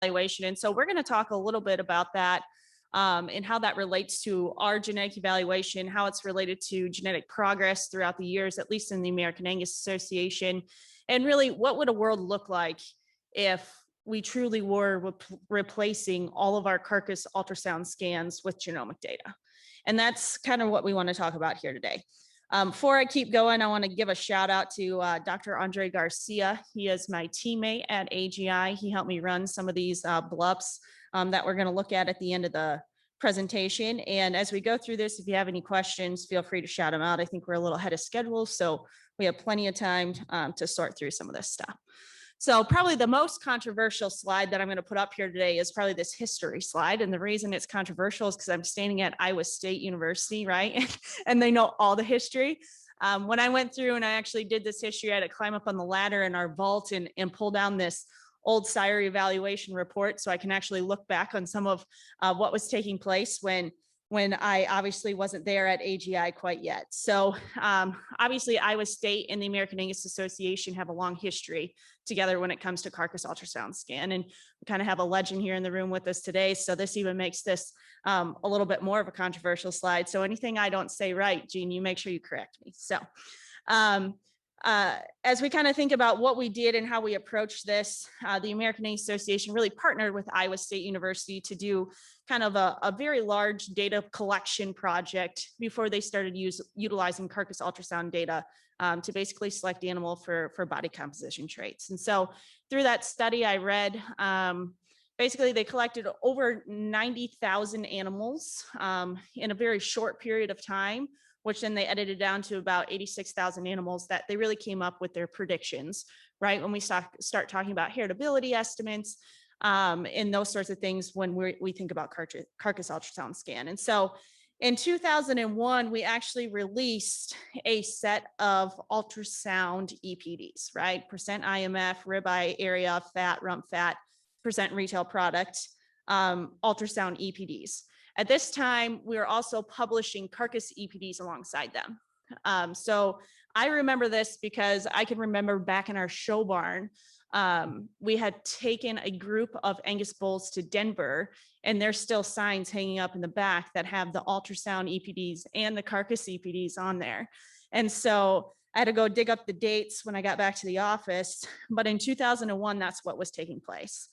evaluation. And so we're going to talk a little bit about that and how that relates to our genetic evaluation, how it's related to genetic progress throughout the years, at least in the American Angus Association, and really what would a world look like if we truly were replacing all of our carcass ultrasound scans with genomic data. And that's kind of what we want to talk about here today. Before I keep going, I want to give a shout out to Dr. Andre Garcia. He is my teammate at AGI. He helped me run some of these BLUPs that we're going to look at the end of the presentation. And as we go through this, if you have any questions, feel free to shout them out. I think we're a little ahead of schedule, so we have plenty of time to sort through some of this stuff. So probably the most controversial slide that I'm going to put up here today is probably this history slide. And the reason it's controversial is because I'm standing at Iowa State University, right? And they know all the history. When I went through and I actually did this history, I had to climb up on the ladder in our vault and pull down this old SIRE evaluation report so I can actually look back on some of what was taking place when I obviously wasn't there at AGI quite yet. So obviously Iowa State and the American Angus Association have a long history together when it comes to carcass ultrasound scan. And we kind of have a legend here in the room with us today. So this even makes this a little bit more of a controversial slide. So anything I don't say right, Jean, you make sure you correct me. So as we kind of think about what we did and how we approached this, the American Angus Association really partnered with Iowa State University to do kind of a very large data collection project before they started utilizing carcass ultrasound data to basically select the animal for body composition traits. And so through that study I read, basically they collected over 90,000 animals in a very short period of time, which then they edited down to about 86,000 animals that they really came up with their predictions, right? When we start talking about heritability estimates and those sorts of things when we think about carcass ultrasound scan. And so in 2001, we actually released a set of ultrasound EPDs, right? Percent IMF, ribeye area, fat, rump fat, percent retail product, ultrasound EPDs. At this time, we were also publishing carcass EPDs alongside them. So I remember this because I can remember back in our show barn, we had taken a group of Angus bulls to Denver, and there's still signs hanging up in the back that have the ultrasound EPDs and the carcass EPDs on there. And so I had to go dig up the dates when I got back to the office, but in 2001, that's what was taking place.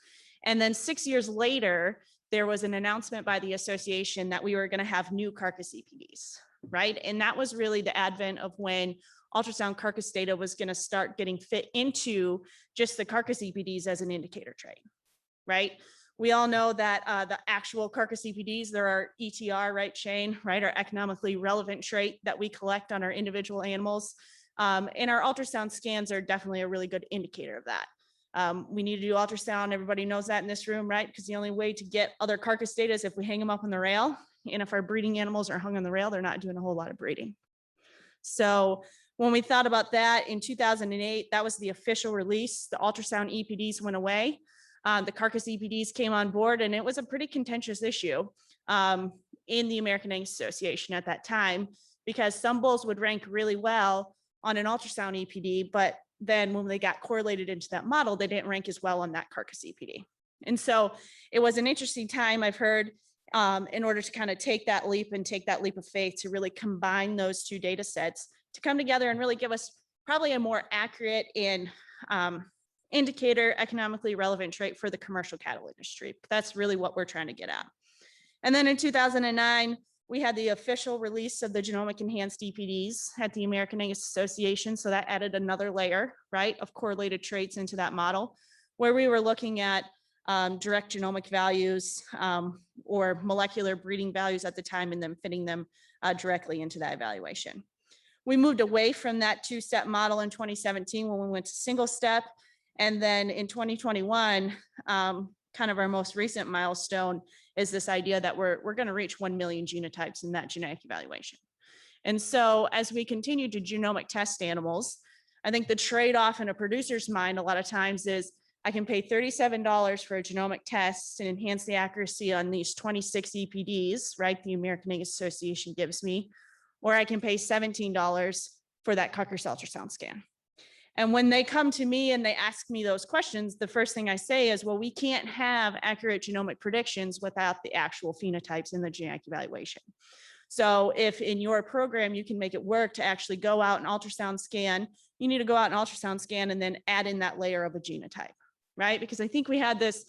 And then 6 years later, there was an announcement by the association that we were going to have new carcass EPDs, right? And that was really the advent of when ultrasound carcass data was going to start getting fit into just the carcass EPDs as an indicator trait, right? We all know that the actual carcass EPDs, there are ETR, right, Shane, right, our economically relevant trait that we collect on our individual animals. And our ultrasound scans are definitely a really good indicator of that. We need to do ultrasound. Everybody knows that in this room, right? Because the only way to get other carcass data is if we hang them up on the rail. And if our breeding animals are hung on the rail, they're not doing a whole lot of breeding. So when we thought about that in 2008, that was the official release. The ultrasound EPDs went away. The carcass EPDs came on board, and it was a pretty contentious issue in the American Angus Association at that time, because some bulls would rank really well on an ultrasound EPD, but then when they got correlated into that model, they didn't rank as well on that carcass EPD. And so it was an interesting time, I've heard, in order to kind of take that leap of faith to really combine those two data sets to come together and really give us probably a more accurate and indicator economically relevant trait for the commercial cattle industry. That's really what we're trying to get at. And then in 2009, we had the official release of the genomic enhanced EPDs at the American Angus Association. So that added another layer, right, of correlated traits into that model, where we were looking at direct genomic values or molecular breeding values at the time and then fitting them directly into that evaluation. We moved away from that two-step model in 2017 when we went to single step. And then in 2021, kind of our most recent milestone is this idea that we're going to reach 1 million genotypes in that genetic evaluation. And so as we continue to genomic test animals, I think the trade-off in a producer's mind a lot of times is I can pay $37 for a genomic test and enhance the accuracy on these 26 EPDs, right, the American Angus Association gives me, or I can pay $17 for that carcass ultrasound scan. And when they come to me and they ask me those questions, the first thing I say is, well, we can't have accurate genomic predictions without the actual phenotypes in the genetic evaluation. So if in your program, you can make it work to actually go out and ultrasound scan, you need to go out and ultrasound scan and then add in that layer of a genotype, right? Because I think we had this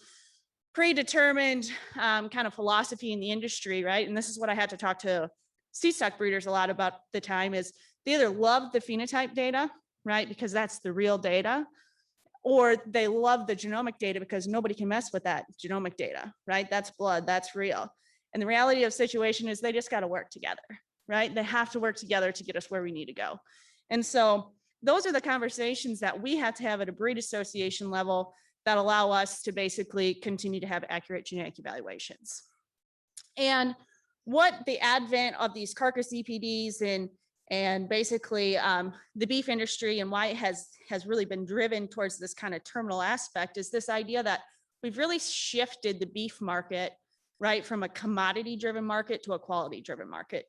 predetermined kind of philosophy in the industry, right? And this is what I had to talk to C-stock breeders a lot about the time is they either love the phenotype data, right? Because that's the real data, or they love the genomic data because nobody can mess with that genomic data, right? That's blood, that's real. And the reality of the situation is they just got to work together, right? They have to work together to get us where we need to go. And so those are the conversations that we have to have at a breed association level that allow us to basically continue to have accurate genetic evaluations. And what the advent of these carcass EPDs and basically the beef industry and why it has really been driven towards this kind of terminal aspect is this idea that we've really shifted the beef market, right, from a commodity driven market to a quality driven market,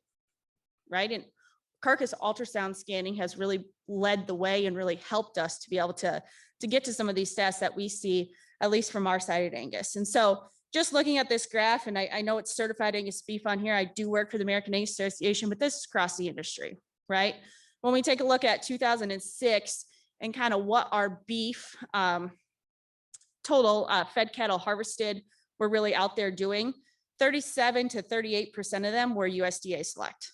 right? And carcass ultrasound scanning has really led the way and really helped us to be able to get to some of these stats that we see, at least from our side at Angus. And so just looking at this graph, and I know it's certified Angus beef on here, I do work for the American Angus Association, but this is across the industry, right? When we take a look at 2006 and kind of what our beef total fed cattle harvested were really out there doing, 37 to 38% of them were USDA select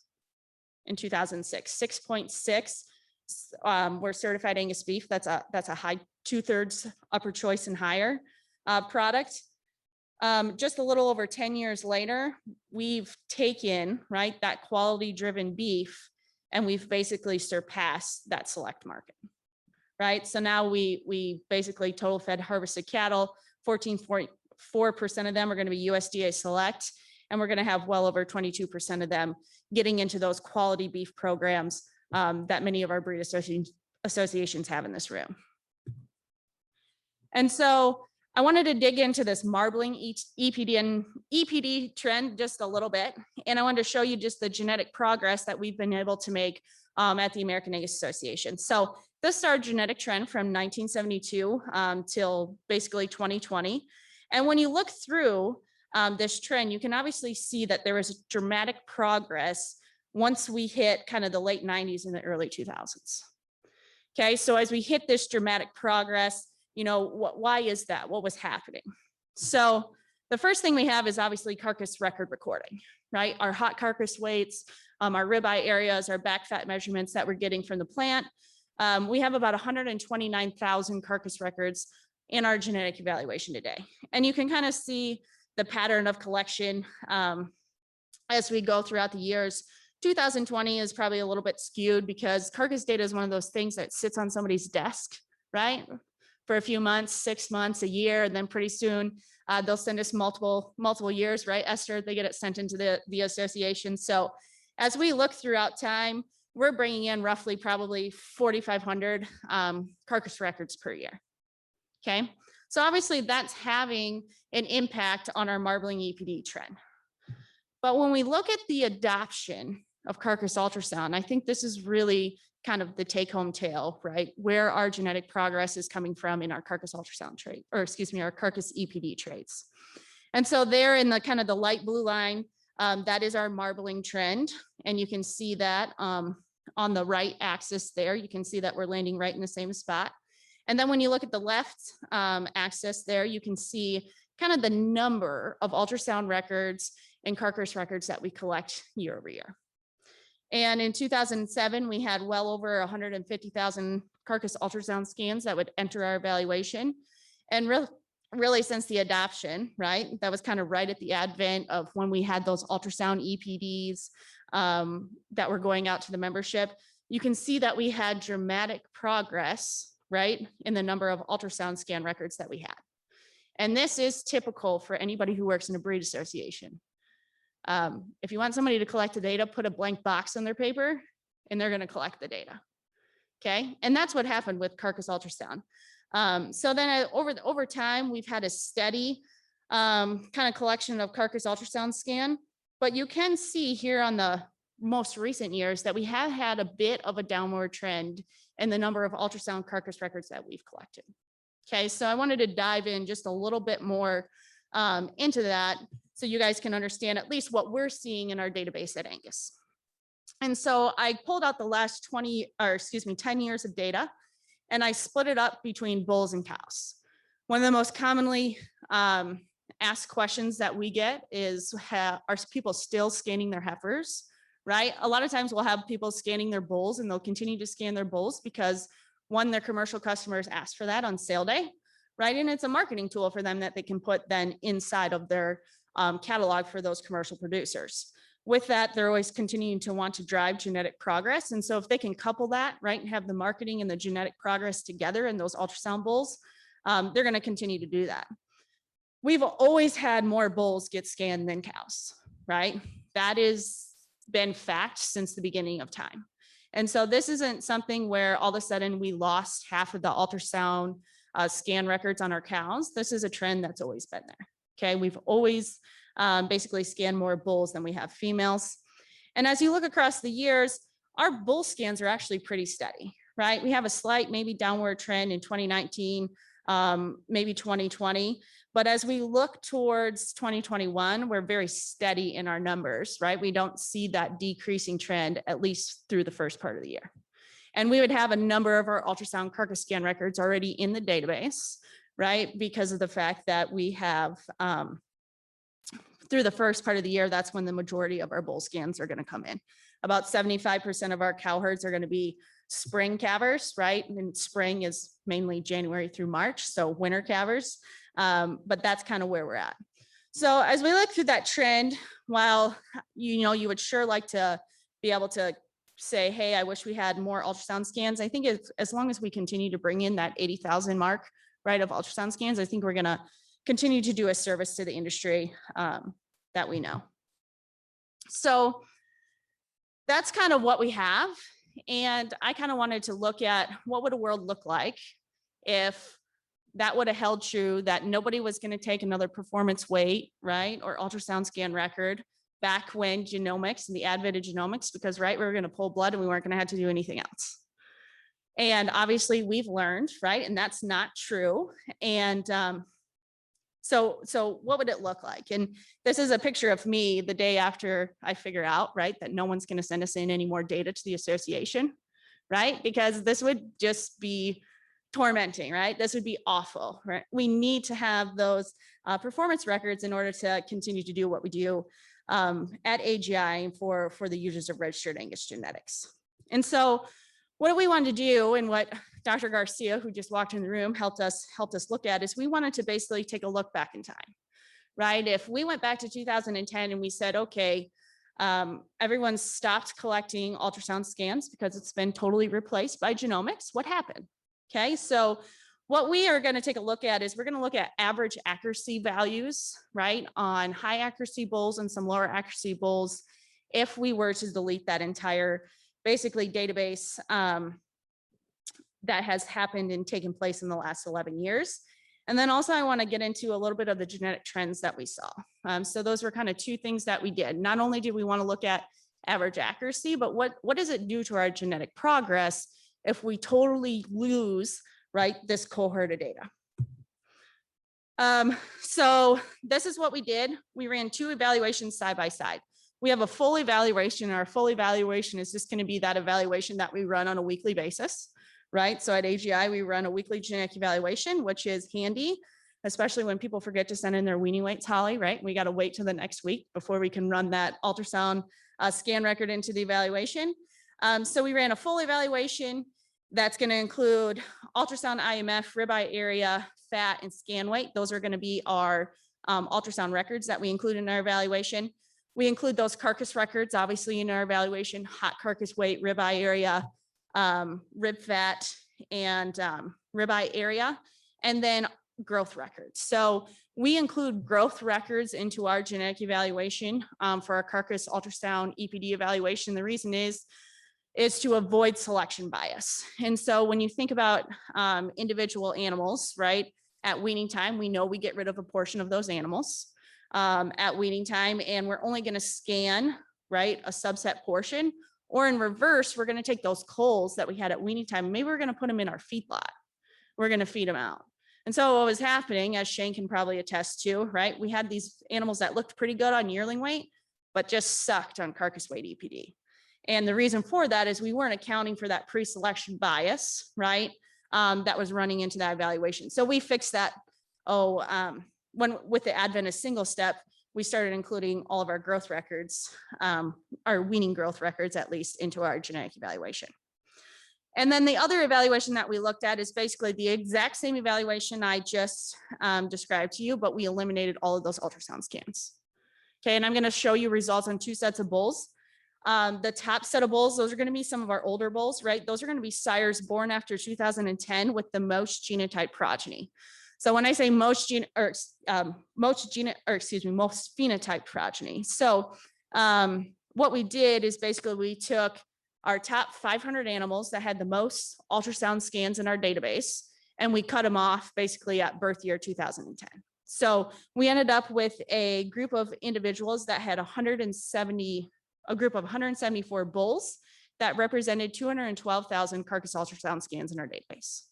in 2006. 6.6 were certified Angus beef. That's a high 2/3 upper choice and higher product. Just a little over 10 years later, we've taken, right, that quality driven beef and we've basically surpassed that select market, right? So now we basically total fed harvested cattle, 14.4% of them are going to be USDA select, and we're going to have well over 22% of them getting into those quality beef programs that many of our breed associations have in this room. And so I wanted to dig into this marbling EPD and EPD trend just a little bit. And I wanted to show you just the genetic progress that we've been able to make at the American Angus Association. So this is our genetic trend from 1972 till basically 2020. And when you look through this trend, you can obviously see that there was dramatic progress once we hit kind of the late 90s and the early 2000s. Okay, so as we hit this dramatic progress, you know, why is that? What was happening? So the first thing we have is obviously carcass record recording, right? Our hot carcass weights, our ribeye areas, our back fat measurements that we're getting from the plant. We have about 129,000 carcass records in our genetic evaluation today. And you can kind of see the pattern of collection as we go throughout the years. 2020 is probably a little bit skewed because carcass data is one of those things that sits on somebody's desk, right? For a few months, 6 months, a year, and then pretty soon they'll send us multiple years, right, Esther? They get it sent into the association. So as we look throughout time, we're bringing in roughly probably 4,500 carcass records per year. Okay, so obviously that's having an impact on our marbling EPD trend. But when we look at the adoption of carcass ultrasound, I think this is really kind of the take-home tale, right? Where our genetic progress is coming from in our carcass ultrasound trait, or excuse me, our carcass EPD traits. And so there in the kind of the light blue line, that is our marbling trend. And you can see that on the right axis there, you can see that we're landing right in the same spot. And then when you look at the left axis there, you can see kind of the number of ultrasound records and carcass records that we collect year over year. And in 2007, we had well over 150,000 carcass ultrasound scans that would enter our evaluation. And really since the adoption, right, that was kind of right at the advent of when we had those ultrasound EPDs that were going out to the membership, you can see that we had dramatic progress, right, in the number of ultrasound scan records that we had. And this is typical for anybody who works in a breed association. If you want somebody to collect the data, put a blank box on their paper and they're going to collect the data. Okay. And that's what happened with carcass ultrasound. So then over time, we've had a steady kind of collection of carcass ultrasound scan, but you can see here on the most recent years that we have had a bit of a downward trend in the number of ultrasound carcass records that we've collected. Okay, so I wanted to dive in just a little bit more into that so you guys can understand at least what we're seeing in our database at Angus. And so I pulled out the last 10 years of data, and I split it up between bulls and cows. One of the most commonly asked questions that we get is, are people still scanning their heifers, right? A lot of times we'll have people scanning their bulls, and they'll continue to scan their bulls because, one, their commercial customers ask for that on sale day, right? And it's a marketing tool for them that they can put then inside of their catalog for those commercial producers. With that, they're always continuing to want to drive genetic progress. And so if they can couple that, right, and have the marketing and the genetic progress together in those ultrasound bulls, they're going to continue to do that. We've always had more bulls get scanned than cows, right? That has been fact since the beginning of time. And so this isn't something where all of a sudden we lost half of the ultrasound scan records on our cows. This is a trend that's always been there. Okay, we've always basically scanned more bulls than we have females. And as you look across the years, our bull scans are actually pretty steady, right? We have a slight maybe downward trend in 2019, maybe 2020. But as we look towards 2021, we're very steady in our numbers, right? We don't see that decreasing trend, at least through the first part of the year. And we would have a number of our ultrasound carcass scan records already in the database, right? Because of the fact that we have, through the first part of the year, that's when the majority of our bull scans are going to come in. About 75% of our cow herds are going to be spring calvers, right? And spring is mainly January through March, so winter calvers. But that's kind of where we're at. So as we look through that trend, while you would sure like to be able to say, hey, I wish we had more ultrasound scans. I think as long as we continue to bring in that 80,000 mark, right, of ultrasound scans, I think we're going to continue to do a service to the industry that we know. So that's kind of what we have. And I kind of wanted to look at what would a world look like if that would have held true, that nobody was going to take another performance weight, right, or ultrasound scan record back when genomics and the advent of genomics, because, right, we were going to pull blood and we weren't going to have to do anything else. And obviously we've learned, right, and that's not true. And so what would it look like? And this is a picture of me the day after I figure out, right, that no one's going to send us in any more data to the association, right, because this would just be tormenting, right? This would be awful, right? We need to have those performance records in order to continue to do what we do at AGI for the users of registered Angus genetics. And so what we wanted to do, and what Dr. Garcia, who just walked in the room, helped us look at, is we wanted to basically take a look back in time, right? If we went back to 2010 and we said, okay, everyone stopped collecting ultrasound scans because it's been totally replaced by genomics, what happened? Okay, so what we are going to take a look at is we're going to look at average accuracy values, right, on high accuracy bulls and some lower accuracy bulls if we were to delete that entire basically database that has happened and taken place in the last 11 years. And then also I want to get into a little bit of the genetic trends that we saw. So those were kind of two things that we did. Not only did we want to look at average accuracy, but what does it do to our genetic progress if we totally lose, right, this cohort of data? So this is what we did. We ran two evaluations side by side. We have a full evaluation, and our full evaluation is just going to be that evaluation that we run on a weekly basis, right? So at AGI, we run a weekly genetic evaluation, which is handy, especially when people forget to send in their weaning weights, Holly, right? We got to wait till the next week before we can run that ultrasound scan record into the evaluation. So we ran a full evaluation that's going to include ultrasound IMF, ribeye area, fat, and scan weight. Those are going to be our ultrasound records that we include in our evaluation. We include those carcass records, obviously, in our evaluation: hot carcass weight, ribeye area, rib fat, and ribeye area, and then growth records. So we include growth records into our genetic evaluation for our carcass ultrasound EPD evaluation. The reason is to avoid selection bias. And so when you think about individual animals, right, at weaning time, we know we get rid of a portion of those animals at weaning time, and we're only going to scan right, a subset portion, or in reverse, we're going to take those culls that we had at weaning time, maybe we're going to put them in our feedlot. We're going to feed them out. And so what was happening, as Shane can probably attest to, right, we had these animals that looked pretty good on yearling weight, but just sucked on carcass weight EPD. And the reason for that is we weren't accounting for that pre-selection bias, right, that was running into that evaluation. So we fixed that, when with the advent of single step, we started including all of our growth records, our weaning growth records at least, into our genetic evaluation. And then the other evaluation that we looked at is basically the exact same evaluation I just described to you, but we eliminated all of those ultrasound scans. Okay, and I'm going to show you results on 2 sets of bulls. The top set of bulls, those are going to be some of our older bulls, right? Those are going to be sires born after 2010 with the most genotype progeny. So when I say most phenotype progeny. So what we did is basically we took our top 500 animals that had the most ultrasound scans in our database, and we cut them off basically at birth year 2010. So we ended up with a group of individuals that had a group of 174 bulls that represented 212,000 carcass ultrasound scans in our database.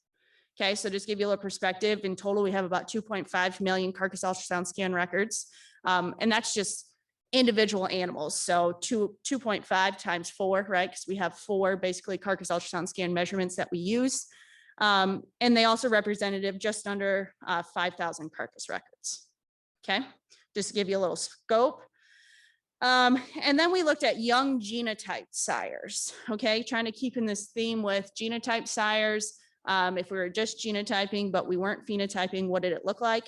Okay, so just give you a little perspective, in total, we have about 2.5 million carcass ultrasound scan records. And that's just individual animals. So 2.5 times 4, right? Because we have 4 basically carcass ultrasound scan measurements that we use. And they also represented just under 5,000 carcass records. Okay, just to give you a little scope. And then we looked at young genotype sires, okay, trying to keep in this theme with genotype sires. If we were just genotyping, but we weren't phenotyping, what did it look like?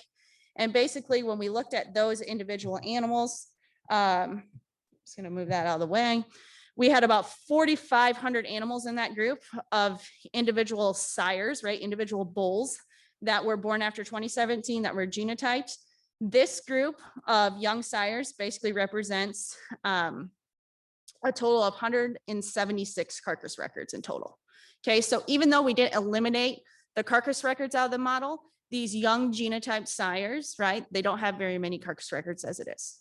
And basically, when we looked at those individual animals, I'm just going to move that out of the way. We had about 4,500 animals in that group of individual sires, right? Individual bulls that were born after 2017 that were genotyped. This group of young sires basically represents a total of 176 carcass records in total. Okay, so even though we didn't eliminate the carcass records out of the model, these young genotype sires, right, they don't have very many carcass records as it is.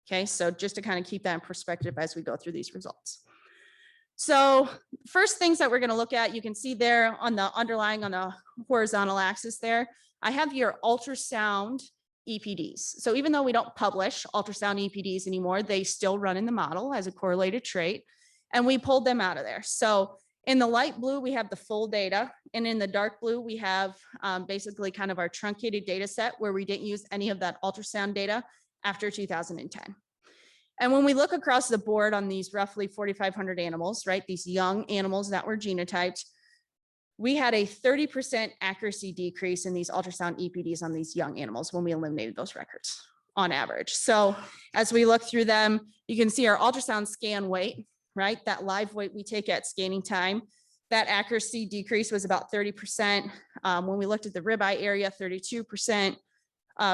Okay, so just to kind of keep that in perspective as we go through these results. So first things that we're going to look at, you can see there on the underlying on the horizontal axis there, I have your ultrasound EPDs. So even though we don't publish ultrasound EPDs anymore, they still run in the model as a correlated trait, and we pulled them out of there. So in the light blue, we have the full data, and in the dark blue, we have basically kind of our truncated data set where we didn't use any of that ultrasound data after 2010. And when we look across the board on these roughly 4,500 animals, right, these young animals that were genotyped, we had a 30% accuracy decrease in these ultrasound EPDs on these young animals when we eliminated those records on average. So as we look through them, you can see our ultrasound scan weight, right? That live weight we take at scanning time, that accuracy decrease was about 30%. When we looked at the ribeye area, 32%,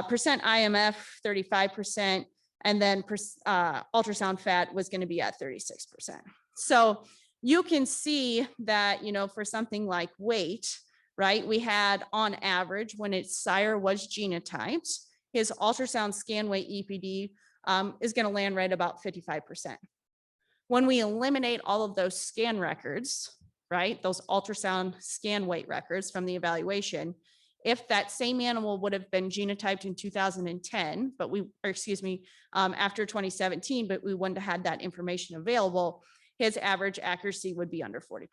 percent IMF, 35%, and then ultrasound fat was going to be at 36%. So you can see that, you know, for something like weight, right, we had on average when its sire was genotyped, his ultrasound scan weight EPD is going to land right about 55%. When we eliminate all of those scan records, right, those ultrasound scan weight records from the evaluation, if that same animal would have been genotyped in 2010, but after 2017, but we wouldn't have had that information available, his average accuracy would be under 40%.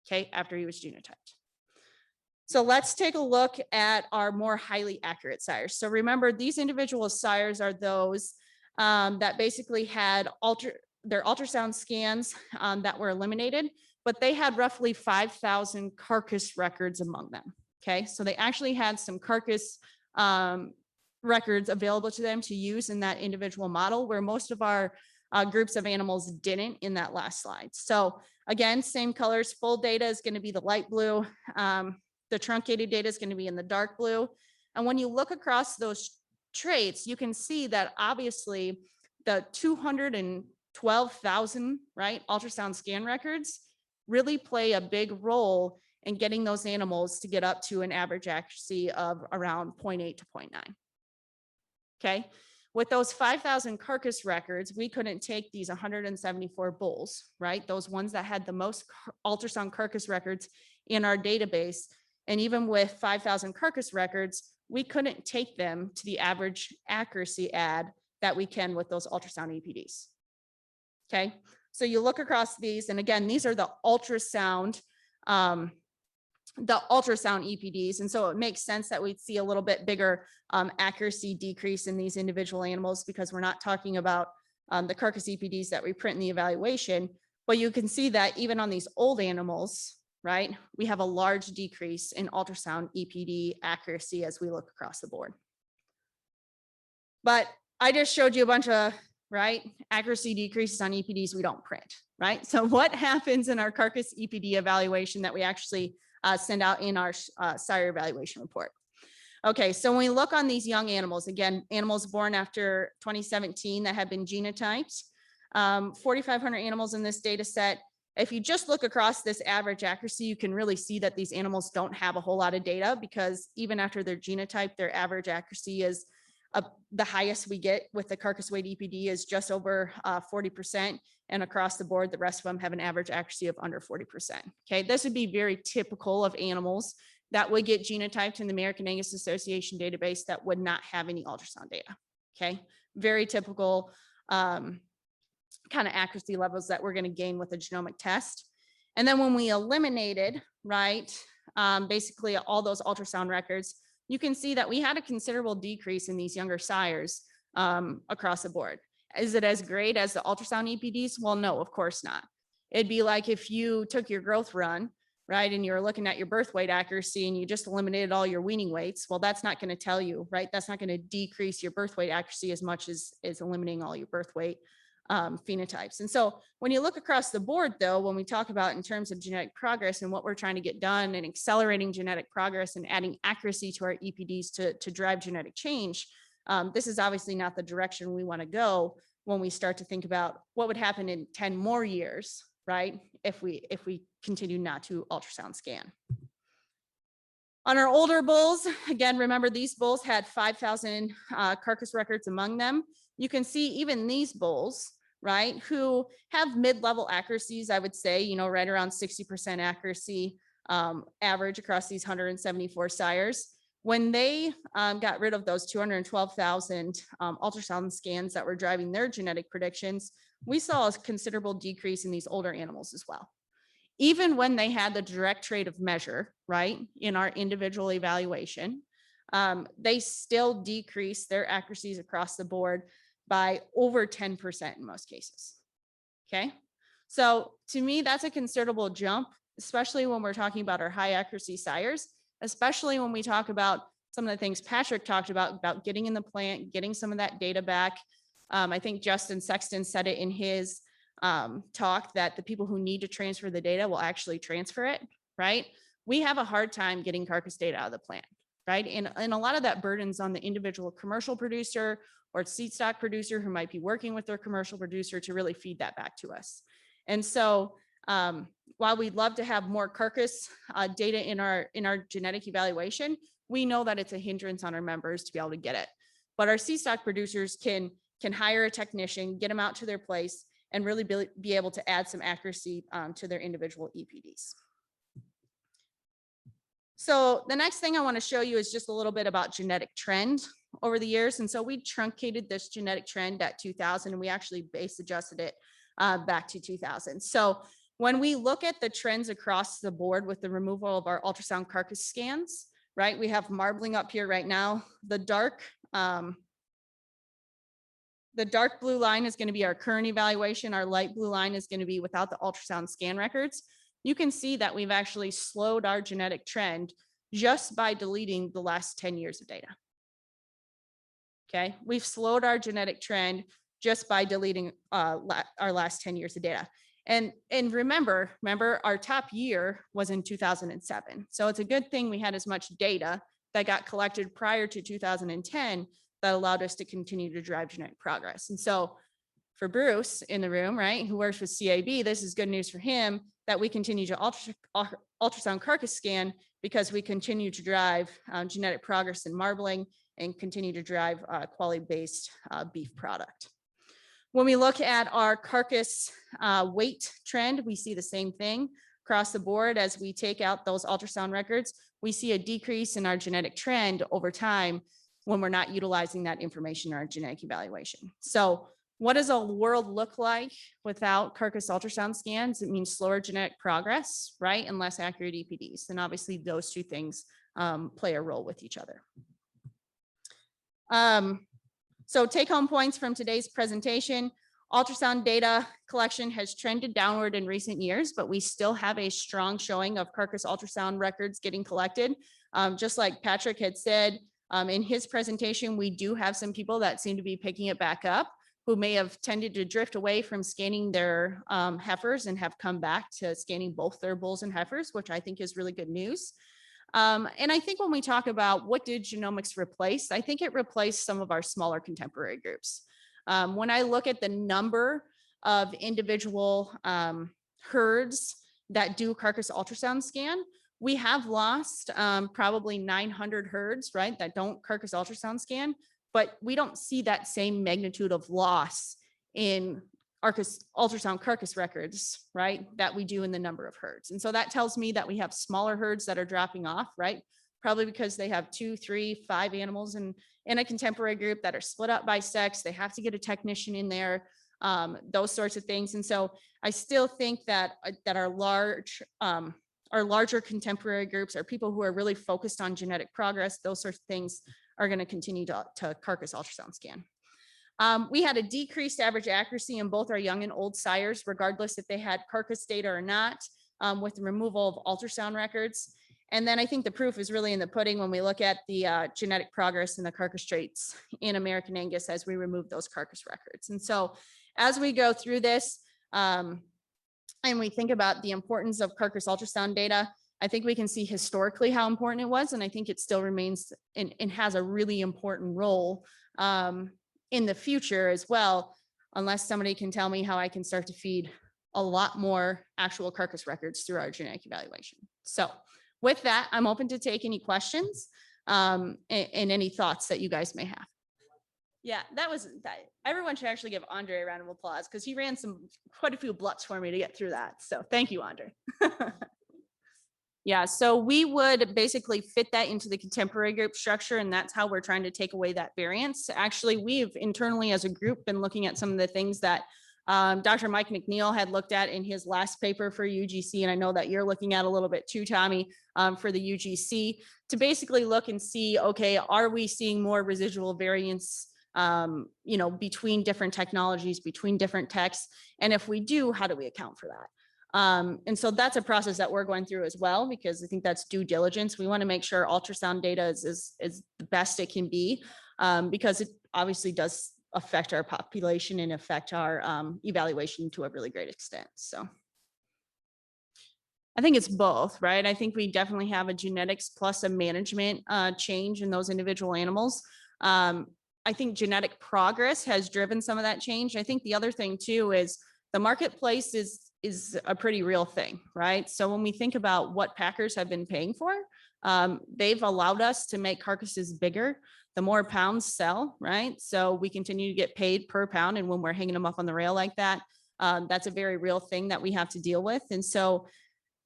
Okay, after he was genotyped. So let's take a look at our more highly accurate sires. So remember, these individual sires are those that basically had their ultrasound scans that were eliminated, but they had roughly 5,000 carcass records among them. Okay, so they actually had some carcass records available to them to use in that individual model, where most of our groups of animals didn't in that last slide. So again, same colors, full data is going to be the light blue. The truncated data is going to be in the dark blue. And when you look across those traits, you can see that obviously the 212,000, right, ultrasound scan records really play a big role in getting those animals to get up to an average accuracy of around 0.8 to 0.9. Okay. With those 5,000 carcass records, we couldn't take these 174 bulls, right? Those ones that had the most ultrasound carcass records in our database. And even with 5,000 carcass records, we couldn't take them to the average accuracy add that we can with those ultrasound EPDs. Okay, so you look across these, and again, these are the ultrasound EPDs. And so it makes sense that we'd see a little bit bigger accuracy decrease in these individual animals, because we're not talking about the carcass EPDs that we print in the evaluation. But you can see that even on these old animals, right, we have a large decrease in ultrasound EPD accuracy as we look across the board. But I just showed you a bunch of, right, accuracy decreases on EPDs we don't print, right? So what happens in our carcass EPD evaluation that we actually send out in our sire evaluation report? Okay, so when we look on these young animals, again, animals born after 2017 that have been genotyped, 4,500 animals in this data set. If you just look across this average accuracy, you can really see that these animals don't have a whole lot of data, because even after their genotype, their average accuracy is the highest we get with the carcass weight EPD is just over 40%. And across the board, the rest of them have an average accuracy of under 40%. Okay, this would be very typical of animals that would get genotyped in the American Angus Association database that would not have any ultrasound data. Okay, very typical kind of accuracy levels that we're going to gain with a genomic test. And then when we eliminated, right, basically all those ultrasound records, you can see that we had a considerable decrease in these younger sires across the board. Is it as great as the ultrasound EPDs? Well, no, of course not. It'd be like if you took your growth run, right, and you're looking at your birth weight accuracy and you just eliminated all your weaning weights. Well, that's not going to tell you, right? That's not going to decrease your birth weight accuracy as much as eliminating all your birth weight phenotypes. And so when you look across the board, though, when we talk about in terms of genetic progress and what we're trying to get done and accelerating genetic progress and adding accuracy to our EPDs to drive genetic change, this is obviously not the direction we want to go when we start to think about what would happen in 10 more years, right, if we continue not to ultrasound scan. On our older bulls, again, remember these bulls had 5,000 carcass records among them. You can see even these bulls, right, who have mid-level accuracies, I would say, you know, right around 60% accuracy average across these 174 sires. When they got rid of those 212,000 ultrasound scans that were driving their genetic predictions, we saw a considerable decrease in these older animals as well. Even when they had the direct trait of measure, right, in our individual evaluation, they still decreased their accuracies across the board by over 10% in most cases. Okay, so to me, that's a considerable jump, especially when we're talking about our high accuracy sires, especially when we talk about some of the things Patrick talked about getting in the plant, getting some of that data back. I think Justin Sexton said it in his talk that the people who need to transfer the data will actually transfer it, right? We have a hard time getting carcass data out of the plant, right? And a lot of that burden's on the individual commercial producer or seed stock producer who might be working with their commercial producer to really feed that back to us. And so while we'd love to have more carcass data in our genetic evaluation, we know that it's a hindrance on our members to be able to get it. But our seed stock producers can hire a technician, get them out to their place, and really be able to add some accuracy to their individual EPDs. So the next thing I want to show you is just a little bit about genetic trend over the years. And so we truncated this genetic trend at 2000, and we actually base adjusted it back to 2000. So when we look at the trends across the board with the removal of our ultrasound carcass scans, right, we have marbling up here right now. The dark blue line is going to be our current evaluation. Our light blue line is going to be without the ultrasound scan records. You can see that we've actually slowed our genetic trend just by deleting the last 10 years of data. Okay, we've slowed our genetic trend just by deleting our last 10 years of data. And remember, our top year was in 2007. So it's a good thing we had as much data that got collected prior to 2010 that allowed us to continue to drive genetic progress. And so for Bruce in the room, right, who works with CAB, this is good news for him that we continue to ultrasound carcass scan because we continue to drive genetic progress in marbling. and continue to drive quality-based beef product. When we look at our carcass weight trend, we see the same thing across the board. As we take out those ultrasound records, we see a decrease in our genetic trend over time when we're not utilizing that information in our genetic evaluation. So what does a world look like without carcass ultrasound scans? It means slower genetic progress, right? And less accurate EPDs. And obviously those two things play a role with each other. So take home points from today's presentation. Ultrasound data collection has trended downward in recent years, but we still have a strong showing of carcass ultrasound records getting collected. Just like Patrick had said in his presentation, we do have some people that seem to be picking it back up, who may have tended to drift away from scanning their heifers and have come back to scanning both their bulls and heifers, which I think is really good news. And I think when we talk about what did genomics replace, I think it replaced some of our smaller contemporary groups. When I look at the number of individual herds that do carcass ultrasound scan, we have lost probably 900 herds, right, that don't carcass ultrasound scan, but we don't see that same magnitude of loss in ultrasound carcass records, right, that we do in the number of herds. And so that tells me that we have smaller herds that are dropping off, right? Probably because they have 2, 3, 5 animals in a contemporary group that are split up by sex. They have to get a technician in there, those sorts of things. And so I still think that our larger contemporary groups are people who are really focused on genetic progress. Those sorts of things are going to continue to carcass ultrasound scan. We had a decreased average accuracy in both our young and old sires, regardless if they had carcass data or not, with the removal of ultrasound records. And then I think the proof is really in the pudding when we look at the genetic progress in the carcass traits in American Angus as we remove those carcass records. And so as we go through this and we think about the importance of carcass ultrasound data, I think we can see historically how important it was. And I think it still remains and has a really important role in the future as well, unless somebody can tell me how I can start to feed a lot more actual carcass records through our genetic evaluation. So with that, I'm open to take any questions and any thoughts that you guys may have. Yeah, that. Everyone should actually give Andre a round of applause because he ran quite a few bloods for me to get through that. So thank you, Andre. Yeah, so we would basically fit that into the contemporary group structure, and that's how we're trying to take away that variance. Actually, we've internally as a group been looking at some of the things that Dr. Mike McNeil had looked at in his last paper for UGC, and I know that you're looking at a little bit too, Tommy, for the UGC, to basically look and see, okay, are we seeing more residual variance, between different technologies, between different techs? And if we do, how do we account for that? And so that's a process that we're going through as well, because I think that's due diligence. We want to make sure ultrasound data is the best it can be, because it obviously does affect our population and affect our evaluation to a really great extent. So I think it's both, right? I think we definitely have a genetics plus a management change in those individual animals. I think genetic progress has driven some of that change. I think the other thing too is the marketplace is a pretty real thing, right? So when we think about what packers have been paying for, they've allowed us to make carcasses bigger. The more pounds sell, right? So we continue to get paid per pound. And when we're hanging them up on the rail like that, that's a very real thing that we have to deal with. And so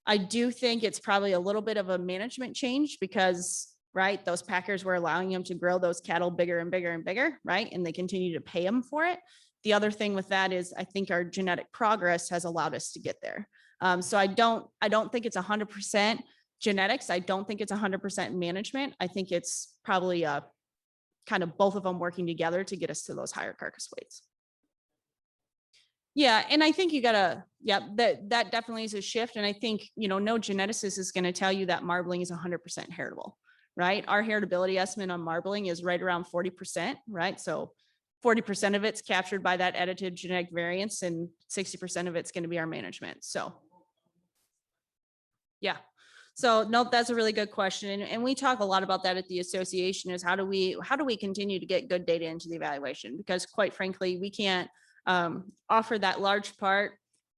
I do think it's probably a little bit of a management change because, right, those packers were allowing them to grow those cattle bigger and bigger and bigger, right? And they continue to pay them for it. The other thing with that is I think our genetic progress has allowed us to get there. So I don't think it's 100% genetics. I don't think it's 100% management. I think it's probably kind of both of them working together to get us to those higher carcass weights. Yeah, and I think you gotta, that definitely is a shift. And I think, no geneticist is going to tell you that marbling is 100% heritable, right? Our heritability estimate on marbling is right around 40%, right? So 40% of it's captured by that edited genetic variance and 60% of it's going to be our management. So yeah. So no, that's a really good question. And we talk a lot about that at the association is how do we continue to get good data into the evaluation? Because quite frankly, we can't offer that large part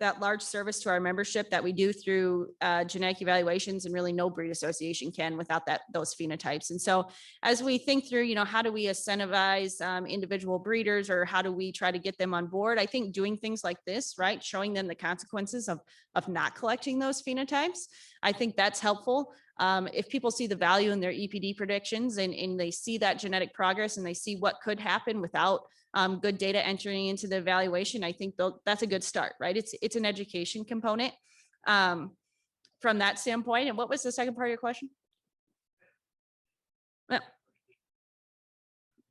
that large service to our membership that we do through genetic evaluations, and really no breed association can without those phenotypes. And so as we think through, you know, how do we incentivize individual breeders, or how do we try to get them on board? I think doing things like this, right, showing them the consequences of not collecting those phenotypes, I think that's helpful. If people see the value in their EPD predictions, and they see that genetic progress, and they see what could happen without good data entering into the evaluation, I think that's a good start, right? It's an education component from that standpoint. And what was the second part of your question?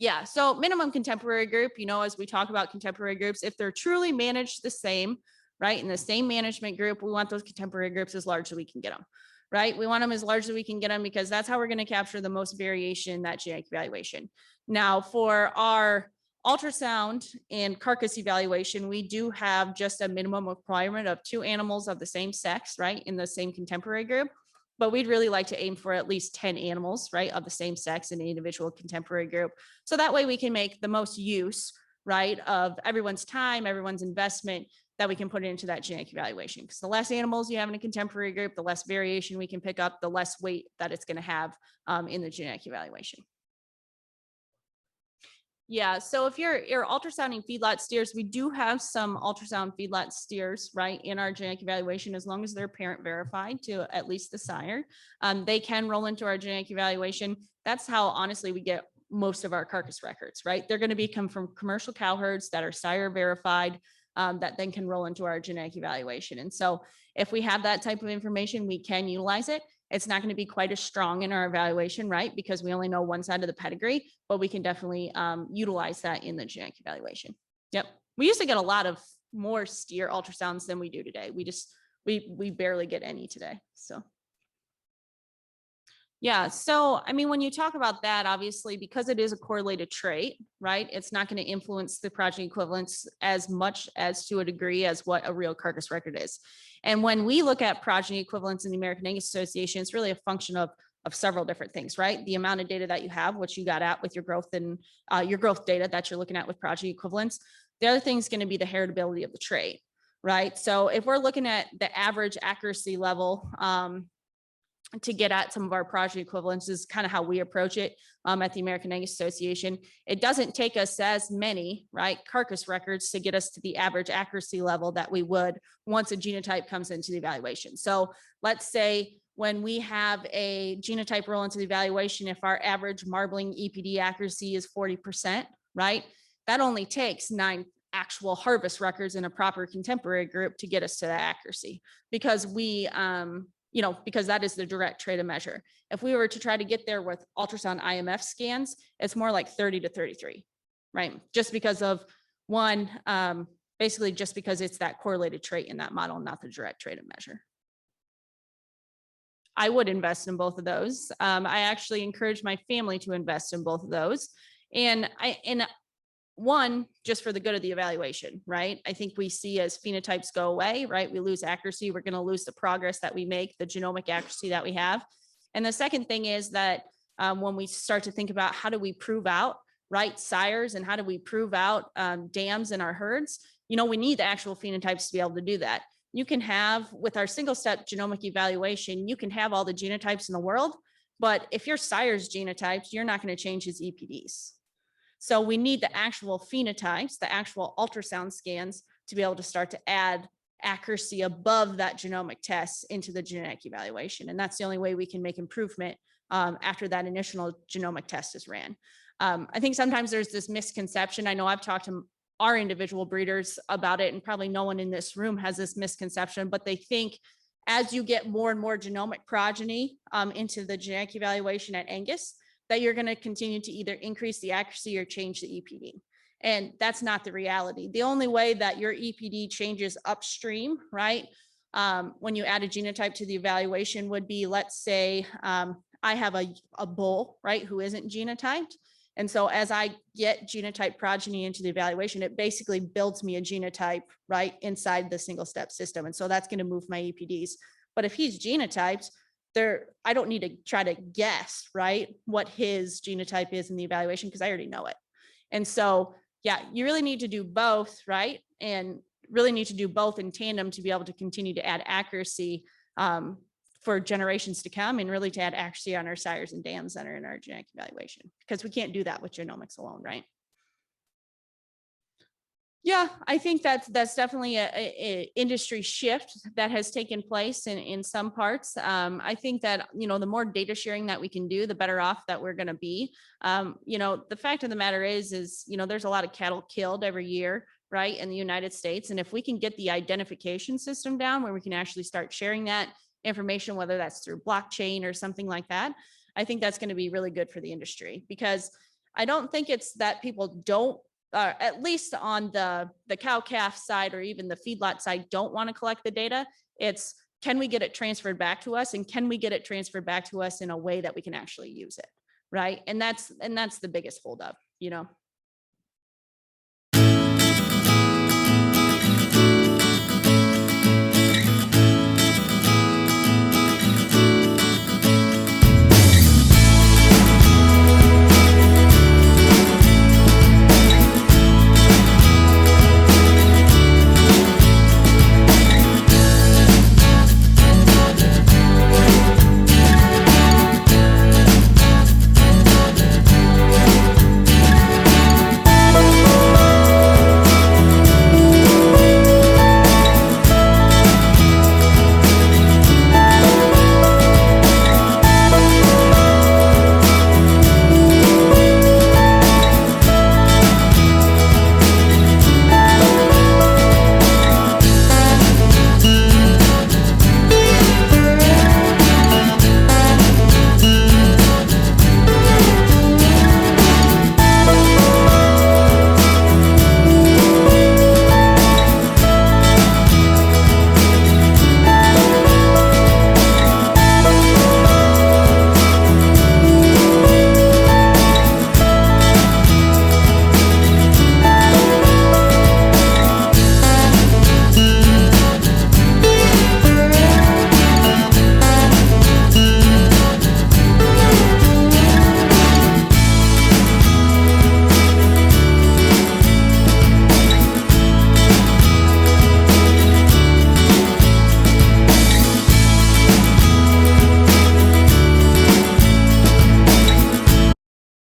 Yeah, so minimum contemporary group, you know, as we talk about contemporary groups, if they're truly managed the same, right, in the same management group, we want those contemporary groups as large as we can get them, right? We want them as large as we can get them, because that's how we're going to capture the most variation in that genetic evaluation. Now, for our ultrasound and carcass evaluation, we do have just a minimum requirement of 2 animals of the same sex, right, in the same contemporary group. But we'd really like to aim for at least 10 animals, right, of the same sex in an individual contemporary group. So that way we can make the most use, right, of everyone's time, everyone's investment that we can put into that genetic evaluation. Because the less animals you have in a contemporary group, the less variation we can pick up, the less weight that it's going to have in the genetic evaluation. Yeah, so if you're ultrasounding feedlot steers, we do have some ultrasound feedlot steers, right, in our genetic evaluation, as long as they're parent verified to at least the sire. They can roll into our genetic evaluation. That's how, honestly, we get most of our carcass records, right? They're going to come from commercial cow herds that are sire verified, that then can roll into our genetic evaluation. And so if we have that type of information, we can utilize it. It's not going to be quite as strong in our evaluation, right? Because we only know one side of the pedigree, but we can definitely utilize that in the genetic evaluation. Yep. We used to get a lot of more steer ultrasounds than we do today. We barely get any today. So. Yeah. So, I mean, when you talk about that, obviously, because it is a correlated trait, right? It's not going to influence the progeny equivalence as much as to a degree as what a real carcass record is. And when we look at progeny equivalence in the American Angus Association, it's really a function of several different things, right? The amount of data that you have, which you got at with your growth and your growth data that you're looking at with progeny equivalence. The other thing is going to be the heritability of the trait, right? So if we're looking at the average accuracy level, to get at some of our progeny equivalents is kind of how we approach it at the American Angus Association. It doesn't take us as many, right, carcass records to get us to the average accuracy level that we would once a genotype comes into the evaluation. So let's say when we have a genotype roll into the evaluation, if our average marbling EPD accuracy is 40%, right, that only takes 9 actual harvest records in a proper contemporary group to get us to that accuracy, because we, because that is the direct trait of measure. If we were to try to get there with ultrasound IMF scans, it's more like 30 to 33, right? Just because of one, basically just because it's that correlated trait in that model, not the direct trait of measure. I would invest in both of those. I actually encourage my family to invest in both of those. And one, just for the good of the evaluation, right? I think we see as phenotypes go away, right? We lose accuracy. We're going to lose the progress that we make, the genomic accuracy that we have. And the second thing is that when we start to think about how do we prove out, right, sires, and how do we prove out dams in our herds, we need the actual phenotypes to be able to do that. You can have, with our single step genomic evaluation, you can have all the genotypes in the world, but if your sire's genotypes, you're not going to change his EPDs. So we need the actual phenotypes, the actual ultrasound scans, to be able to start to add accuracy above that genomic test into the genetic evaluation. And that's the only way we can make improvement after that initial genomic test is ran. I think sometimes there's this misconception. I know I've talked to our individual breeders about it, and probably no one in this room has this misconception, but they think as you get more and more genomic progeny into the genetic evaluation at Angus, that you're going to continue to either increase the accuracy or change the EPD. And that's not the reality. The only way that your EPD changes upstream, right, when you add a genotype to the evaluation would be, let's say I have a bull, right, who isn't genotyped. And so as I get genotype progeny into the evaluation, it basically builds me a genotype, right, inside the single step system. And so that's going to move my EPDs. But if he's genotyped, I don't need to try to guess, right, what his genotype is in the evaluation, because I already know it. And so, yeah, you really need to do both, right? And really need to do both in tandem to be able to continue to add accuracy for generations to come, and really to add accuracy on our sires and dams that are in our genetic evaluation, because we can't do that with genomics alone, right? Yeah, I think that's definitely a industry shift that has taken place in some parts. I think that, you know, the more data sharing that we can do, the better off that we're going to be. You know, the fact of the matter is, you know, there's a lot of cattle killed every year, right, in the United States. And if we can get the identification system down where we can actually start sharing that information, whether that's through blockchain or something like that, I think that's going to be really good for the industry, because I don't think it's that people don't, at least on the cow calf side or even the feedlot side, don't want to collect the data. It's, can we get it transferred back to us, and can we get it transferred back to us in a way that we can actually use it, right? And that's the biggest holdup, you know.